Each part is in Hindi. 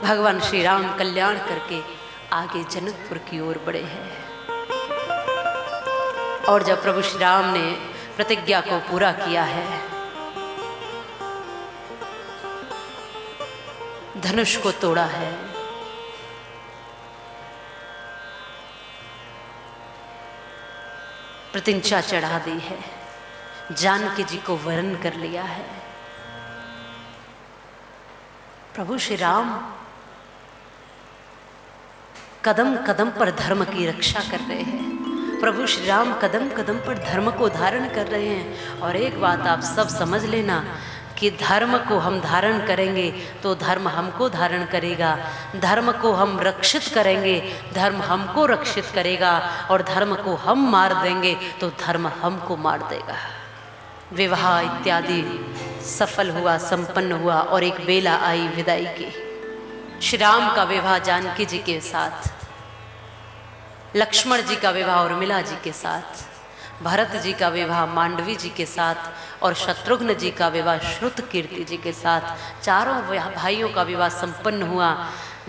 भगवान श्री राम कल्याण करके आगे जनकपुर की ओर बढ़े हैं। और जब प्रभु श्री राम ने प्रतिज्ञा को पूरा किया है, धनुष को तोड़ा है, प्रतिज्ञा चढ़ा दी है, जानकी जी को वरण कर लिया है, प्रभु श्री राम कदम कदम पर धर्म की रक्षा कर रहे हैं। प्रभु श्री राम कदम कदम पर धर्म को धारण कर रहे हैं। और एक बात आप सब समझ लेना कि धर्म को हम धारण करेंगे तो धर्म हमको धारण करेगा, धर्म को हम रक्षित करेंगे, धर्म हमको रक्षित करेगा, और धर्म को हम मार देंगे तो धर्म हमको मार देगा। विवाह इत्यादि सफल हुआ, संपन्न हुआ, और एक बेला आई विदाई की। श्री राम का विवाह जानकी जी के साथ, लक्ष्मण जी का विवाह उर्मिला जी के साथ, भरत जी का विवाह मांडवी जी के साथ, और शत्रुघ्न जी का विवाह श्रुतकीर्ति जी के साथ, चारों भाइयों का विवाह संपन्न हुआ।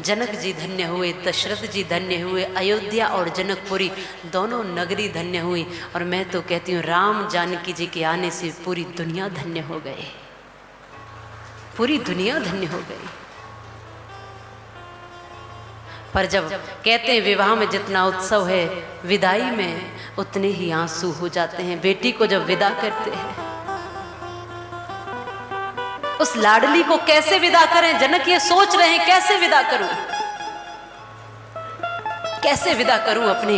जनक जी धन्य हुए, दशरथ जी धन्य हुए, अयोध्या और जनकपुरी दोनों नगरी धन्य हुई। और मैं तो कहती हूँ राम जानकी जी के आने से पूरी दुनिया धन्य हो गई, पूरी दुनिया धन्य हो गई। पर जब कहते हैं विवाह में जितना उत्सव है, विदाई में उतने ही आंसू हो जाते हैं। बेटी को जब विदा करते हैं, उस लाडली को कैसे विदा करें? जनक ये सोच रहे हैं कैसे विदा करूं, कैसे विदा करूं अपने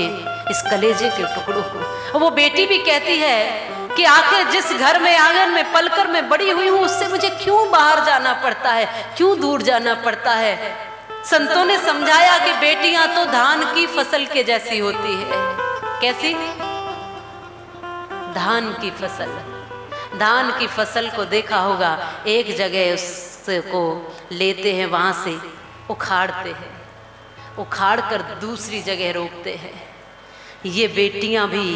इस कलेजे के टुकड़ों को। वो बेटी भी कहती है कि आखिर जिस घर में आंगन में पलकर मैं बड़ी हुई हूं, उससे मुझे क्यों बाहर जाना पड़ता है, क्यों दूर जाना पड़ता है। संतों ने समझाया कि बेटियां तो धान की फसल के जैसी होती है। कैसी? धान की फसल। धान की फसल को देखा होगा, एक जगह उसको लेते हैं, वहां से उखाड़ते हैं, उखाड़ कर दूसरी जगह रोपते हैं। ये बेटियां भी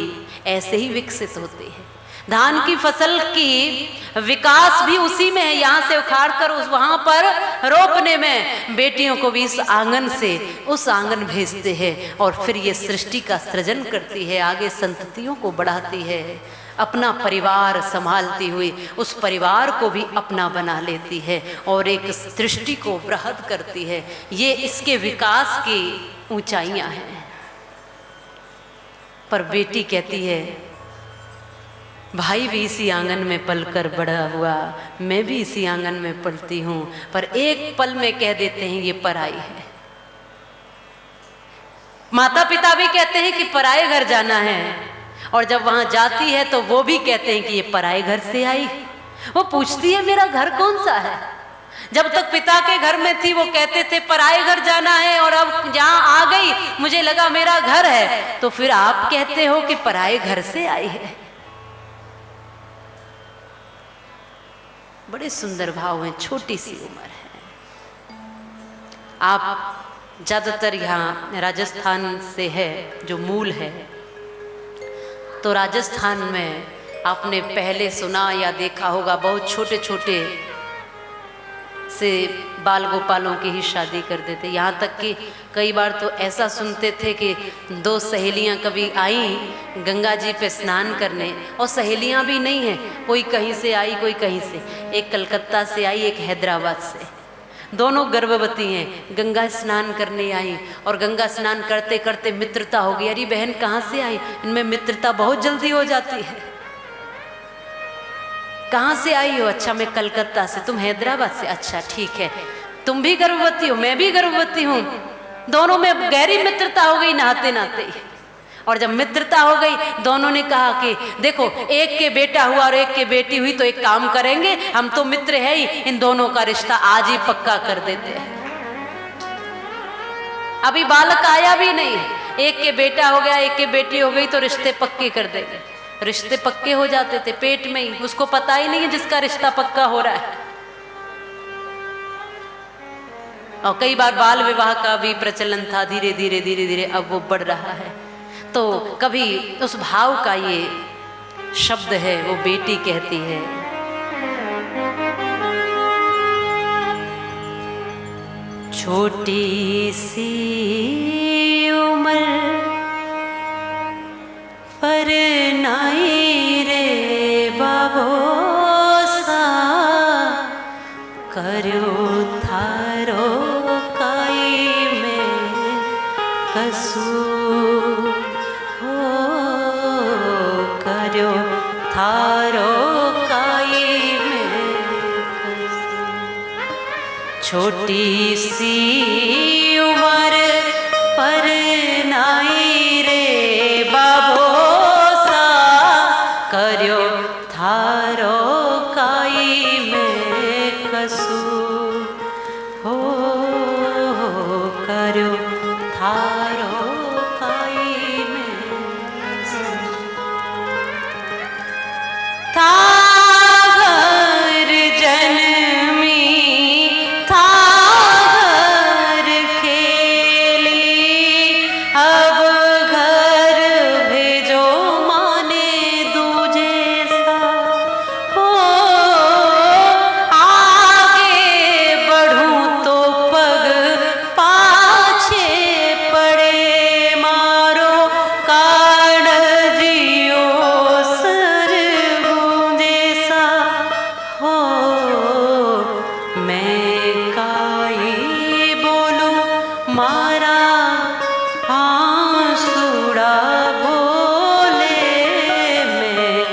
ऐसे ही विकसित होती हैं। धान की फसल की विकास भी उसी में है, यहाँ से उखाड़ कर उस वहाँ पर रोपने में। बेटियों को भी इस आंगन से उस आंगन भेजते हैं, और फिर ये सृष्टि का सृजन करती है, आगे संततियों को बढ़ाती है, अपना परिवार संभालती हुई उस परिवार को भी अपना बना लेती है, और एक सृष्टि को बृहद करती है। ये इसके विकास की ऊंचाइयां हैं। पर बेटी कहती है, भाई भी इसी आंगन में पलकर बड़ा हुआ, मैं भी इसी आंगन में पलती हूँ, पर एक पल में कह देते हैं ये पराई है। माता पिता भी कहते हैं कि पराए घर जाना है, और जब वहां जाती है तो वो भी कहते हैं कि ये पराए घर से आई। वो पूछती है मेरा घर कौन सा है। जब तक पिता के घर में थी वो कहते थे पराए घर जाना है, और अब जहां आ गई मुझे लगा मेरा घर है, तो फिर आप कहते हो कि पराए घर से आई है। बड़े सुंदर भाव हैं, छोटी सी उम्र है। आप ज्यादातर यहाँ राजस्थान से है, जो मूल है, तो राजस्थान में आपने पहले सुना या देखा होगा, बहुत छोटे छोटे से बाल गोपालों की ही शादी कर देते। यहाँ तक कि कई बार तो ऐसा सुनते थे कि दो सहेलियाँ कभी आई गंगा जी पे स्नान करने, और सहेलियाँ भी नहीं हैं, कोई कहीं से आई कोई कहीं से, एक कलकत्ता से आई एक हैदराबाद से, दोनों गर्भवती हैं, गंगा स्नान करने आई, और गंगा स्नान करते करते मित्रता हो गई। अरे बहन कहाँ से आई? इनमें मित्रता बहुत जल्दी हो जाती है। कहाँ से आई हो? अच्छा मैं कलकत्ता से। तुम हैदराबाद से? अच्छा ठीक है। तुम भी गर्भवती हो? मैं भी गर्भवती हूँ। दोनों में गहरी मित्रता हो गई नहाते नहाते। और जब मित्रता हो गई, दोनों ने कहा कि देखो एक के बेटा हुआ और एक के बेटी हुई, तो एक काम करेंगे, हम तो मित्र है ही, इन दोनों का रिश्ता आज ही पक्का कर देते हैं। अभी बालक आया भी नहीं, एक के बेटा हो गया एक के बेटी हो गई, तो रिश्ते पक्के कर देंगे। रिश्ते पक्के हो जाते थे पेट में ही, उसको पता ही नहीं है जिसका रिश्ता पक्का हो रहा है। और कई बार बाल विवाह का भी प्रचलन था, धीरे धीरे धीरे धीरे अब वो बढ़ रहा है। तो कभी उस भाव का ये शब्द है, वो बेटी कहती है छोटी सी उम्र पर नाई रे बाबोसा, करो थारो काई में कसूर हो, करो थारो काई में कसूर। छोटी सी उम्र पर नाई रे बाबोसा, करो थारो काई में कसूर हो, करो थारो काई में कसूर। था घर जन्मी, था घर खेली, अब घर भेजो माने दूजे सा हो। आगे बढ़ूं तो पग पाछे पड़े, मारो कान जियो सर गूंजे सा हो। मैं काई बोलूं मारा आंसुड़ा बोले, मैं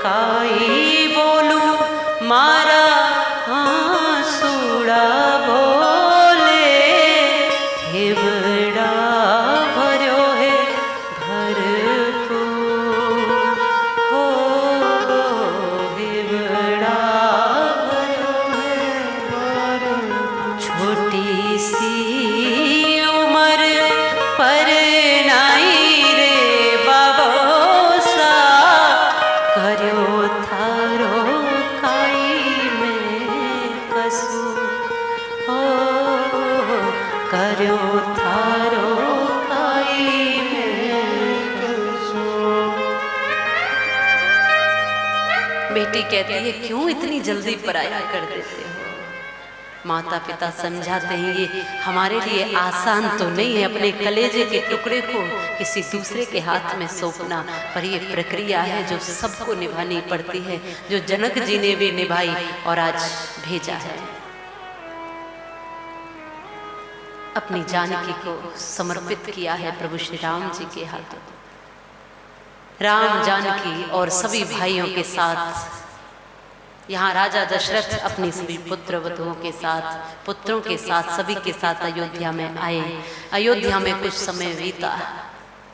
काई बोलूं मारा आंसुड़ा बोले। हिवड़ा भर्यो है घर को हो, हिवड़ा भर्यो है घर को। छोटी सी उम्र पर नाई रे बाबोसा, करो थारो काई में कसूर हो, करो थारो काई में कसूर। बेटी कहती है क्यों इतनी जल्दी पराया कर देते हो। माता पिता समझाते हैं ये हमारे लिए आसान तो नहीं है अपने कलेजे के टुकड़े को किसी दूसरे के हाथ में सौंपना, पर ये प्रक्रिया है जो सबको निभानी पड़ती है, जो जनक जी ने भी निभाई और आज भेजा है। अपनी जानकी को समर्पित किया है प्रभु श्री राम जी के हाथों। राम जानकी और सभी भाइयों के साथ यहाँ राजा दशरथ अपनी सभी पुत्र वधुओं के साथ, पुत्रों के साथ, सभी के साथ अयोध्या में आए। अयोध्या में कुछ समय बीता।